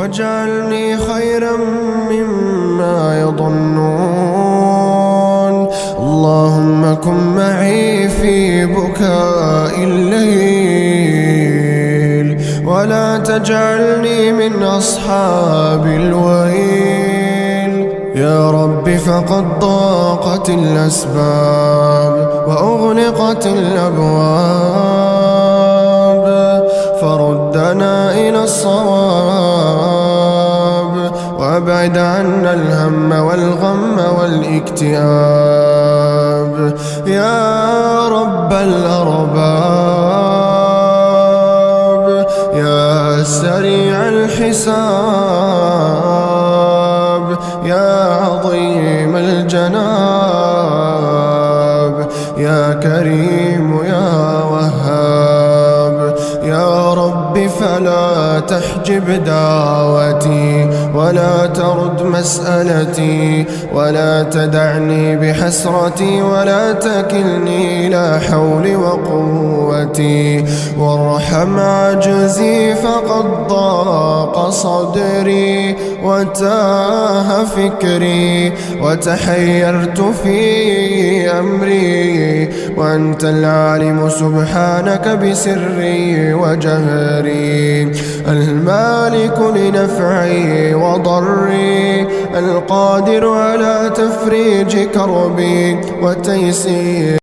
واجعلني خيرا مما يظنون. اللهم كن معي في بكاء الليل، ولا تجعلني من أصحاب الويل. يا رب فقد ضاقت الأسباب وأغلقت الأبواب، فردنا إلى الصواب، وأبعد عنا الهم والغم والاكتئاب. يا رب الأرباب، يا سريع الحساب، يا عظيم الجناب، يا كريم يا وهاب. يا رب فلا تحجب دعوتي، ولا ترد مسألتي، ولا تدعني بحسرتي، ولا تكلني إلى حولي وقوتي. وارحم عجزي فقد ضاق صدري، وتاه فكري، وتحيرت في أمري، وأنت العالم سبحانك بسري وجهري، المالك لنفعي وضري، القادر على تفريج كربي وتيسير